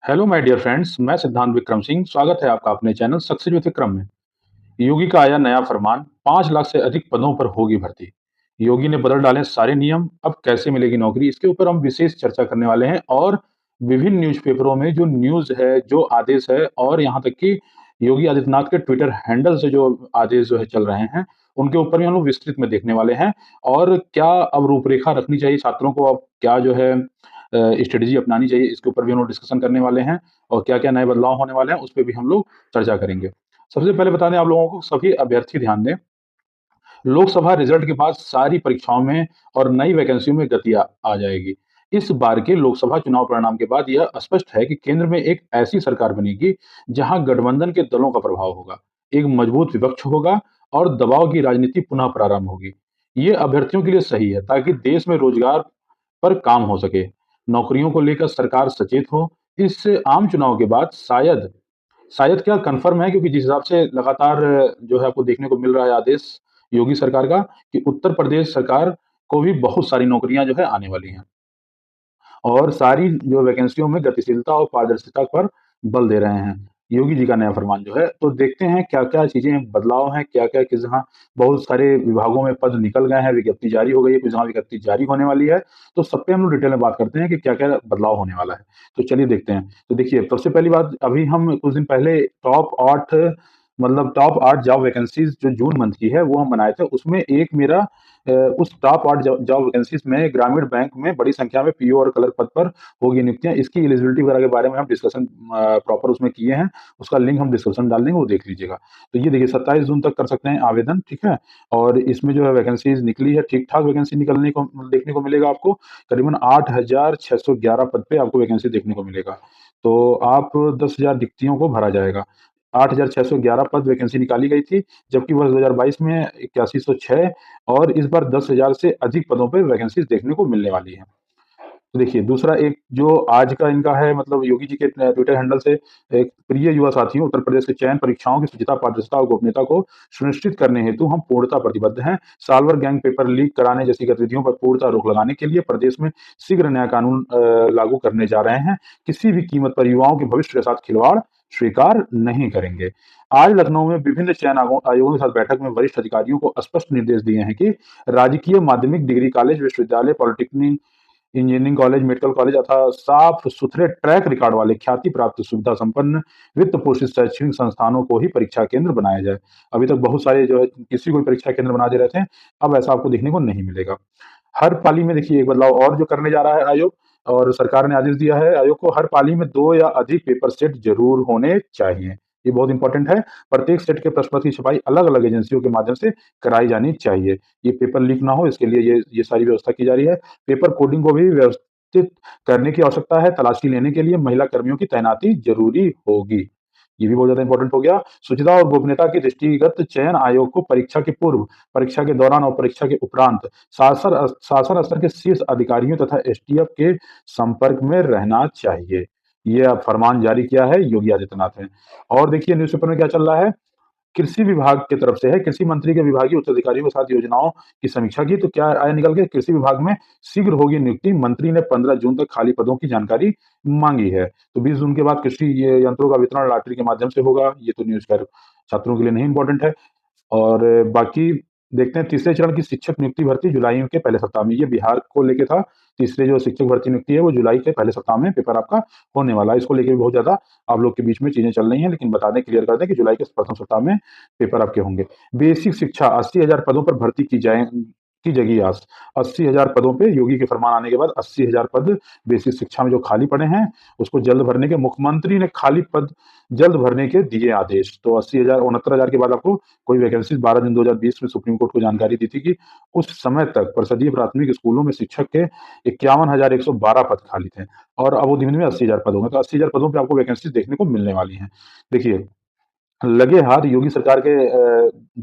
Hello my dear friends, मैं सिद्धांत विक्रम सिंह। स्वागत है आपका अपने चैनल सक्सेस विद विक्रम में। योगी का आया नया फरमान, 5 लाख से अधिक पदों पर होगी भर्ती। योगी ने बदल डाले सारे नियम, अब कैसे मिलेगी नौकरी, इसके ऊपर हम विशेष चर्चा करने वाले हैं। और विभिन्न न्यूज़पेपरों में जो न्यूज़ है, जो आदेश है, और यहाँ तक कि योगी आदित्यनाथ के ट्विटर हैंडल से जो आदेश जो है चल रहे हैं, उनके ऊपर भी हम लोग विस्तृत में देखने वाले हैं। और क्या अब रूपरेखा रखनी चाहिए छात्रों को, अब क्या जो है स्ट्रेटेजी अपनानी चाहिए, इसके ऊपर भी हम लोग डिस्कशन करने वाले हैं। और क्या-क्या नए बदलाव होने वाले हैं, उस पे भी हम लोग चर्चा करेंगे। सबसे पहले बता दें आप लोगों को, सभी अभ्यर्थी ध्यान दें। लोकसभा रिजल्ट के बाद सारी परीक्षाओं में और नई वैकेंसियों में गति आ जाएगी। इस बार के लोकसभा चुनाव परिणाम के बाद यह स्पष्ट है कि केंद्र में एक ऐसी सरकार बनेगी जहां गठबंधन के दलों का प्रभाव होगा, एक मजबूत विपक्ष होगा और दबाव की राजनीति पुनः प्रारंभ होगी। ये अभ्यर्थियों के लिए सही है ताकि देश में रोजगार पर काम हो सके, नौकरियों को लेकर सरकार सचेत हो। इस आम चुनाव के बाद शायद शायद क्या कन्फर्म है, क्योंकि जिस हिसाब से लगातार जो है आपको देखने को मिल रहा है आदेश योगी सरकार का, कि उत्तर प्रदेश सरकार को भी बहुत सारी नौकरियां जो है आने वाली हैं। और सारी जो वैकेंसियों में गतिशीलता और पारदर्शिता पर बल दे रहे हैं। योगी जी का नया फरमान जो है, तो देखते हैं क्या-क्या चीज़ें बदलाव हैं, क्या-क्या किस जगह बहुत सारे विभागों में पद निकल गए हैं, विज्ञप्ति जारी हो गई है, कुछ जगह विज्ञप्ति जारी होने वाली है। तो सब पे हम लोग डिटेल में बात करते हैं कि क्या-क्या बदलाव होने वाला है। तो चलिए देखते हैं। तो देखिए, सबसे पहली बात, अभी हम कुछ दिन पहले टॉप 8 जॉब वैकेंसीज़ जो जून मंथ की है, वो हम बनाए थे। उसमें एक मेरा उस टॉप 8 जॉब वैकेंसीज़ में ग्रामीण बैंक में बड़ी संख्या में पीओ और क्लर्क पद पर होगी नियुक्तियाँ। इसकी एलिजिबिलिटी वगैरह के बारे में हम डिस्कशन प्रॉपर उसमें किए हैं। उसका लिंक हम डिस्क्रिप्शन डाल देंगे, वो देख लीजिएगा। तो ये देखिए, 27 जून तक कर सकते हैं आवेदन, ठीक है? और इसमें जो है वैकेंसीज़ निकली है, ठीक-ठाक वैकेंसी निकलने को देखने को मिलेगा आपको। करीबन 8,611 पद पे आपको वैकेंसी देखने को मिलेगा। तो आप 10,000 रिक्तियों को भरा जाएगा। 8,611 पद वैकेंसी निकाली गई थी, जबकि वर्ष 2022 में 8106, और इस बार 10,000 से अधिक पदों पे वैकेंसीज़ देखने को मिलने वाली हैं। तो देखिए, दूसरा एक जो आज का इनका है, मतलब योगी जी के ट्विटर हैंडल से, एक प्रिय युवा साथियों, उत्तर प्रदेश के चयन परीक्षाओं की शुचिता, पारदर्शिता और गोपनीयता को सुनिश्चित करने हेतु हम पूर्णतः प्रतिबद्ध हैं। साल भर गैंग पेपर लीक कराने जैसी गतिविधियों पर पूर्णतः रोक लगाने के लिए प्रदेश में शीघ्र नया कानून लागू करने जा रहे हैं। किसी भी कीमत पर युवाओं के भविष्य के साथ खिलवाड़ स्वीकार नहीं करेंगे। आज लखनऊ में विभिन्न चयन आयोगों के साथ बैठक में वरिष्ठ अधिकारियों को स्पष्ट निर्देश दिए हैं कि राजकीय माध्यमिक डिग्री कॉलेज, विश्वविद्यालय, polytechnic, engineering college, medical college तथा साफ-सुथरे ट्रैक रिकॉर्ड वाले ख्याति प्राप्त सुविधा संपन्न वित्त पोषित शैक्षणिक संस्थानों को ही परीक्षा केंद्र बनाया जाए। अभी तक बहुत सारे जो है किसी को भी परीक्षा केंद्र बना दे रहे थे, अब ऐसा आपको देखने को नहीं मिलेगा। हर पाली में देखिए एक बदलाव और जो करने जा रहा है आयोग, और सरकार ने आदेश दिया है आयोग को, हर पाली में 2 या अधिक पेपर सेट ज़रूर होने चाहिए। ये बहुत इम्पोर्टेंट है। प्रत्येक सेट के प्रश्न पत्र की छपाई अलग-अलग एजेंसियों के माध्यम से कराई जानी चाहिए। ये पेपर लीक ना हो, इसके लिए ये सारी व्यवस्था की जा रही है। पेपर कोडिंग को भी व्यवस्थित करने की आवश्यकता है। तलाशी लेने के लिए महिला कर्मियों की तैनाती ज़रूरी होगी। ये भी बहुत ज़्यादा इम्पोर्टेंट हो गया। शुचिता और गोपनीयता की दृष्टिगत चयन आयोग को परीक्षा के पूर्व, परीक्षा के दौरान और परीक्षा के उपरांत शासन स्तर के शीर्ष अधिकारियों तथा एसटीएफ के संपर्क में रहना चाहिए। ये अब फरमान जारी किया है योगी आदित्यनाथ ने। और देखिए न्यूज़पेपर में क्या चल रहा है, कृषि विभाग की तरफ से है, कृषि मंत्री के विभागीय उच्चाधिकारियों के साथ योजनाओं की समीक्षा की, तो क्या आया निकल के, कृषि विभाग में शीघ्र होगी नियुक्ति, मंत्री ने 15 जून तक खाली पदों की जानकारी मांगी है। तो 20 जून के बाद कृषि ये यंत्रों का वितरण लॉटरी के माध्यम से होगा। ये तो न्यूज़ खैर छात्रों के लिए नहीं इम्पोर्टेंट है। और बाकी देखते हैं, तीसरे चरण की शिक्षक नियुक्ति भर्ती जुलाई के पहले सप्ताह में, ये बिहार को लेके था। तीसरे जो शिक्षक भर्ती नियुक्ति है, वो जुलाई के पहले सप्ताह में पेपर आपका होने वाला है। इसको लेके भी बहुत ज़्यादा आप लोग के बीच में चीज़ें चल रही हैं, लेकिन बता दें, क्लियर कर दें कि जुलाई के प्रथम सप्ताह में पेपर आपके होंगे। बेसिक शिक्षा 80,000 पदों पर भर्ती की जगी आस। 80,000 पदों पे योगी के फरमान आने के बाद 80,000 पद बेसिक शिक्षा में जो खाली पड़े हैं, उसको जल्द भरने के, मुख्यमंत्री ने खाली पद जल्द भरने के दिए आदेश। तो 80,000 69,000 के बाद आपको कोई वैकेंसी 12 जून 2020 में सुप्रीम कोर्ट को जानकारी दी थी कि उस समय तक परिषदीय प्राथमिक स्कूलों में शिक्षक के 51,112 पद खाली थे, और अब वो धीमे-धीमे 80,000 पद होंगे। तो 80,000 पदों पे आपको वैकेंसी देखने को मिलने वाली हैं। देखिए, लगे हाथ योगी सरकार के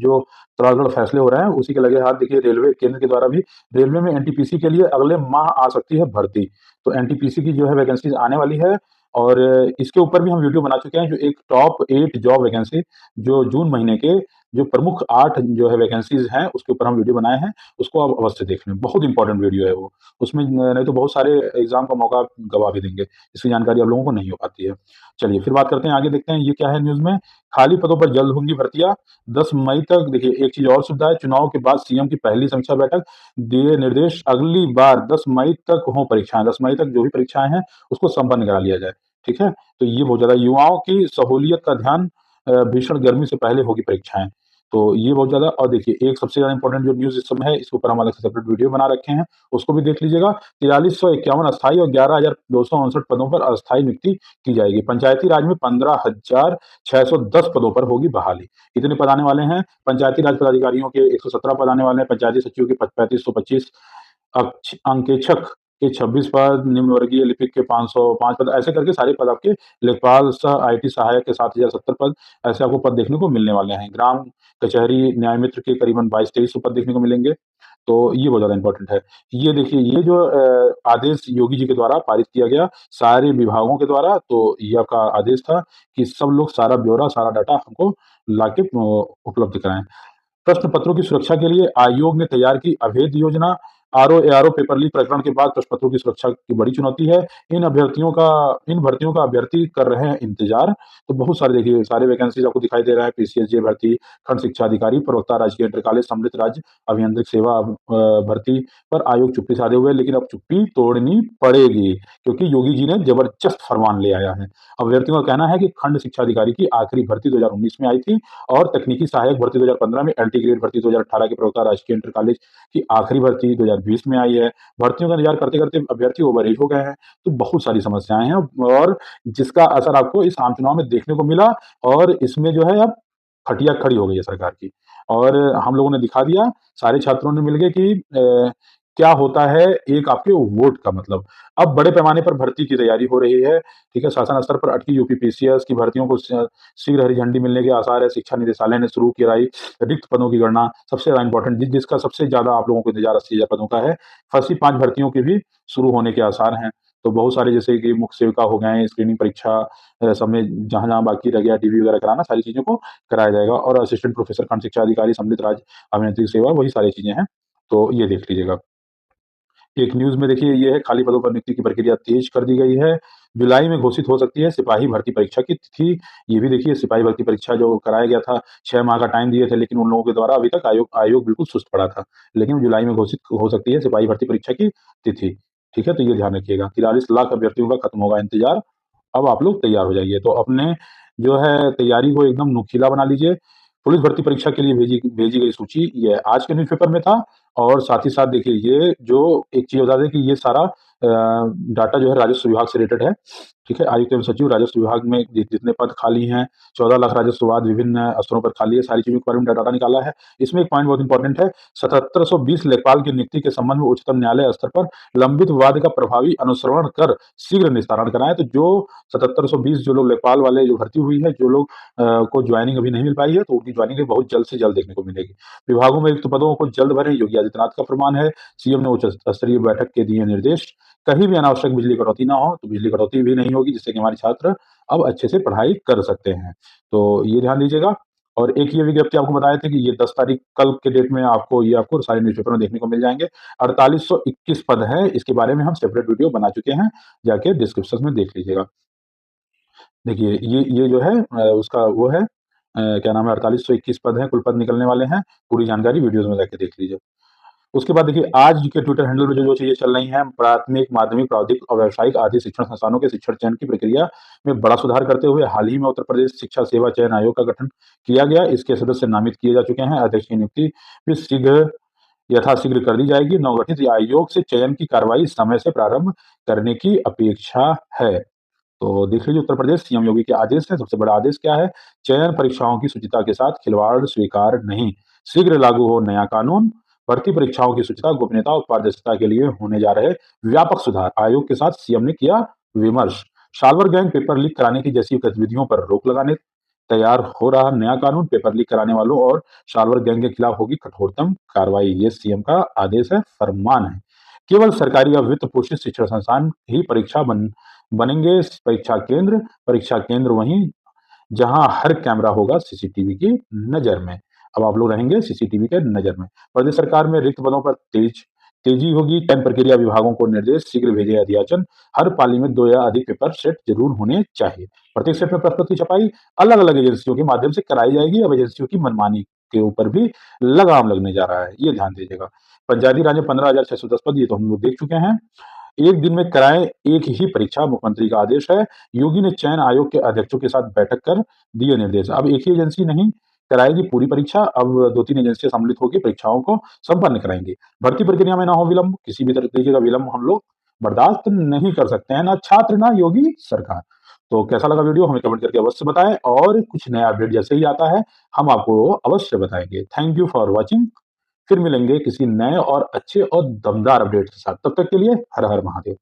जो तड़ाकड़ फैसले हो रहे हैं, उसी के लगे हाथ देखिए रेलवे केंद्र के द्वारा भी रेलवे में एनटीपीसी के लिए अगले माह आ सकती है भर्ती। तो एनटीपीसी की जो है वैकेंसीज़ आने वाली है, और इसके ऊपर भी हम वीडियो बना चुके हैं, जो एक टॉप 8 जॉब वैकेंसी जो जून महीने के जो प्रमुख 8 जो है वैकेंसीज़ हैं, उसके ऊपर हम वीडियो बनाए हैं, उसको आप अवश्य देख लें। बहुत इंपॉर्टेंट वीडियो है वो। उसमें नहीं तो बहुत सारे एग्ज़ाम का मौका गँवा भी देंगे। इसकी जानकारी आप लोगों को नहीं हो पाती है। चलिए फिर बात करते हैं, आगे देखते हैं ये क्या है न्यूज़ में। खाली पदों पर जल्द होंगी भर्तियाँ, 10 मई तक। देखिए एक चीज़ और सुविधा है, चुनाव के बाद सीएम की पहली समीक्षा बैठक, दिए निर्देश अगली बार 10 मई तक हों परीक्षाएँ। 10 मई तक जो भी परीक्षाएँ हैं, उसको संपन्न करा लिया जाए, ठीक है? तो ये बहुत ज़्यादा युवाओं की सहूलियत का ध्यान, भीषण गर्मी से पहले होगी परीक्षाएँ। तो ये बहुत ज़्यादा, और देखिए एक सबसे ज़्यादा इम्पोर्टेंट जो न्यूज़ इस समय है, इसके ऊपर हम अलग से सेपरेट वीडियो बना रखे हैं, उसको भी देख लीजिएगा। 4351 अस्थायी और 11,259 पदों पर अस्थायी नियुक्ति की जाएगी। पंचायती राज में 15,610 पदों पर होगी बहाली। इतने पद आने वाले हैं। पंचायती राज पदाधिकारियों के 117 पद आने वाले हैं, पंचायती सचिव के 3525, अंकेक्षक के 26 पद, निम्न वर्गीय लिपिक के 505 पद, ऐसे करके सारे पद आपके, लेखपाल सह आईटी सहायक के 7070 पद, ऐसे आपको पद देखने को मिलने वाले हैं। ग्राम कचहरी न्याय मित्र के करीबन 22-2300 पद देखने को मिलेंगे। तो ये बहुत ज़्यादा इम्पोर्टेंट है। ये देखिए, ये जो आदेश योगी जी के द्वारा पारित किया गया सारे विभागों के द्वारा, तो ये आपका आदेश था कि सब लोग सारा ब्यौरा, सारा डाटा हमको लाके उपलब्ध कराएँ। प्रश्न पत्रों की सुरक्षा के लिए आयोग ने तैयार की अभेद योजना। आरओ-एआरओ पेपर लीक प्रकरण के बाद प्रश्न पत्रों की सुरक्षा की बड़ी चुनौती है। इन भर्तियों का अभ्यर्थी कर रहे हैं इंतजार। तो बहुत सारे, देखिए सारे वैकेंसीज आपको दिखाई दे रहा है। पीसीएसजे भर्ती, खंड शिक्षा अधिकारी, प्रवक्ता, राजकीय इंटर कॉलेज, सम्मिलित राज्य अभियांत्रिक सेवा भर्ती पर आयोग चुप्पी साधे हुए है, लेकिन अब चुप्पी तोड़नी पड़ेगी, क्योंकि योगी जी ने जबरदस्त फरमान ले आया है। अभ्यर्थियों का कहना है कि खंड शिक्षा अधिकारी की आखिरी भर्ती 2019 में आई थी, और तकनीकी सहायक भर्ती 2015 में, एलटी ग्रेड भर्ती 2018 के प्रवक्ता राजकीय इंटर कॉलेज की आखिरी भर्ती 2020 में आई है। भर्तियों का इंतजार करते-करते अभ्यर्थी ओवरएज हो गए हैं। तो बहुत सारी समस्याएँ हैं, और जिसका असर आपको इस आम चुनाव में देखने को मिला, और इसमें जो है अब खटिया खड़ी हो गई है सरकार की। और हम लोगों ने दिखा दिया, सारे छात्रों ने मिलके, कि क्या होता है एक आपके वोट का मतलब। अब बड़े पैमाने पर भर्ती की तैयारी हो रही है, ठीक है? शासन स्तर पर अटकी यूपी पीसीएस की भर्तियों को शीघ्र हरी झंडी मिलने के आसार है। शिक्षा निदेशालय ने शुरू कराई रिक्त पदों की गणना। सबसे ज़्यादा इम्पोर्टेंट, जिसका सबसे ज़्यादा आप लोगों को इंतजार 80,000 पदों का है, फर्जी 5 भर्तियों के भी शुरू होने के आसार हैं। तो बहुत सारे, जैसे कि मुख्य सेविका हो गए, स्क्रीनिंग परीक्षा, सब में जहाँ-जहाँ बाकी रह गया टीवी वगैरह कराना, सारी चीज़ों को कराया जाएगा। और असिस्टेंट प्रोफेसर, खंड शिक्षा अधिकारी, सम्मिलित राज्य अभियांत्रिक सेवा, वही सारी चीज़ें हैं। तो ये देख लीजिएगा। एक न्यूज़ में देखिए ये है, खाली पदों पर नियुक्ति की प्रक्रिया तेज कर दी गई है। जुलाई में घोषित हो सकती है सिपाही भर्ती परीक्षा की तिथि। ये भी देखिए, सिपाही भर्ती परीक्षा जो कराया गया था, 6 माह का टाइम दिए थे, लेकिन उन लोगों के द्वारा अभी तक आयोग बिल्कुल सुस्त पड़ा था। लेकिन जुलाई में घोषित हो सकती है सिपाही भर्ती परीक्षा की तिथि। ठीक है? तो ये ध्यान रखिएगा। 43 लाख अभ्यर्थियों का खत्म होगा इंतजार। अब आप लोग तैयार हो जाइए। तो अपने जो है तैयारी को एकदम नुकीला बना लीजिए। पुलिस भर्ती परीक्षा के लिए भेजी भेजी गई सूची, ये आज के न्यूज़पेपर में था। और साथ ही साथ देखिए, ये जो एक चीज़ बता दें कि ये सारा डाटा जो है राजस्व विभाग से रिलेटेड है, ठीक है? आयुक्त एवं सचिव राजस्व विभाग में जितने पद खाली हैं, 14 लाख राजस्व वाद विभिन्न स्तरों पर खाली है, सारी चीज़ों के बारे में डाटा निकाला है। इसमें एक पॉइंट बहुत इंपॉर्टेंट है, 7720 लेखपाल की नियुक्ति के संबंध में उच्चतम न्यायालय स्तर पर लंबित विवाद का प्रभावी अनुश्रवण कर शीघ्र निस्तारण कराएँ। तो जो 7720 जो लोग लेखपाल वाले जो भर्ती हुई है, जो लोग को ज्वाइनिंग अभी नहीं मिल पाई है, तो उनकी ज्वाइनिंग भी बहुत जल्द से जल्द देखने को मिलेगी। विभागों में रिक्त पदों को जल्द भरें, योगी आदित्यनाथ का फरमान है। सीएम ने उच्च स्तरीय बैठक के दिए निर्देश। कहीं भी अनावश्यक बिजली कटौती ना हो, तो बिजली कटौती भी नहीं होगी, जिससे कि हमारे छात्र अब अच्छे से पढ़ाई कर सकते हैं। तो ये ध्यान दीजिएगा। और एक ये विज्ञप्ति आपको बताए थे कि ये 10 तारीख कल के डेट में आपको सारे न्यूज़पेपर में देखने को मिल जाएँगे। 4821 पद हैं, इसके बारे में हम सेपरेट वीडियो बना चुके हैं, जाके डिस्क्रिप्शन में देख लीजिएगा। देखिए, ये जो है उसका वो है, क्या नाम है, 4821 पद हैं, कुल पद निकलने वाले हैं। पूरी जानकारी वीडियोज़ में जाके देख लीजिए। उसके बाद देखिए, आज के ट्विटर हैंडल में जो चीज़ें चल रही हैं, प्राथमिक, माध्यमिक, प्रावधिक और व्यावसायिक आदि शिक्षण संस्थानों के शिक्षण चयन की प्रक्रिया में बड़ा सुधार करते हुए हाल ही में उत्तर प्रदेश शिक्षा सेवा चयन आयोग का गठन किया गया। इसके सदस्य नामित किए जा चुके हैं। अध्यक्ष की नियुक्ति भी यथाशीघ्र कर दी जाएगी। नवगठित आयोग से चयन की कार्रवाई समय से प्रारंभ करने की अपेक्षा है। तो देख लीजिए, उत्तर प्रदेश सीएम योगी के आदेश है। सबसे बड़ा आदेश क्या है? चयन परीक्षाओं की शुचिता के साथ खिलवाड़ स्वीकार नहीं। शीघ्र लागू हो नया कानून। भर्ती परीक्षाओं की शुचिता, गोपनीयता और पारदर्शिता के लिए होने जा रहे व्यापक सुधार। आयोग के साथ सीएम ने किया विमर्श। साल्वर गैंग पेपर लीक कराने की जैसी गतिविधियों पर रोक लगाने तैयार हो रहा नया कानून। पेपर लीक कराने वालों और साल्वर गैंग के खिलाफ होगी कठोरतम कार्रवाई। ये सीएम का आदेश है, फरमान है। केवल सरकारी या वित्त पोषित शिक्षण संस्थान ही बनेंगे परीक्षा केंद्र वहीं जहां हर कैमरा होगा सीसीटीवी की नजर में। अब आप लोग रहेंगे सीसीटीवी के नजर में। प्रदेश सरकार में रिक्त पदों पर तेजी होगी। 10 प्रक्रिया विभागों को निर्देश, शीघ्र भेजे अध्याचन। हर पाली में 2 या अधिक पेपर सेट जरूर होने चाहिए। प्रत्येक सेट में प्रश्नों की छपाई अलग अलग एजेंसियों के माध्यम से कराई जाएगी। अब एजेंसियों की मनमानी के ऊपर भी लगाम लगने जा रहा है, ये ध्यान दीजिएगा। पंचायती राज में 15,610 पद, ये तो हम लोग देख चुके हैं। एक दिन में कराएं एक ही परीक्षा, मुख्यमंत्री का आदेश है। योगी ने चयन आयोग के अध्यक्षों के साथ बैठक कर दिए निर्देश। अब एक ही एजेंसी नहीं कराएगी पूरी परीक्षा, अब 2-3 एजेंसियां सम्मिलित होकर परीक्षाओं को संपन्न कराएंगी। भर्ती प्रक्रिया में ना हो विलंब, किसी भी तरीके का विलंब हम लोग बर्दाश्त नहीं कर सकते हैं, ना छात्र ना योगी सरकार। तो कैसा लगा वीडियो हमें कमेंट करके अवश्य बताएं, और कुछ नया अपडेट जैसे ही आता है हम आपको अवश्य बताएंगे। Thank you for watching. फिर मिलेंगे किसी नए और अच्छे और दमदार अपडेट के साथ। तब तक के लिए हर हर महादेव।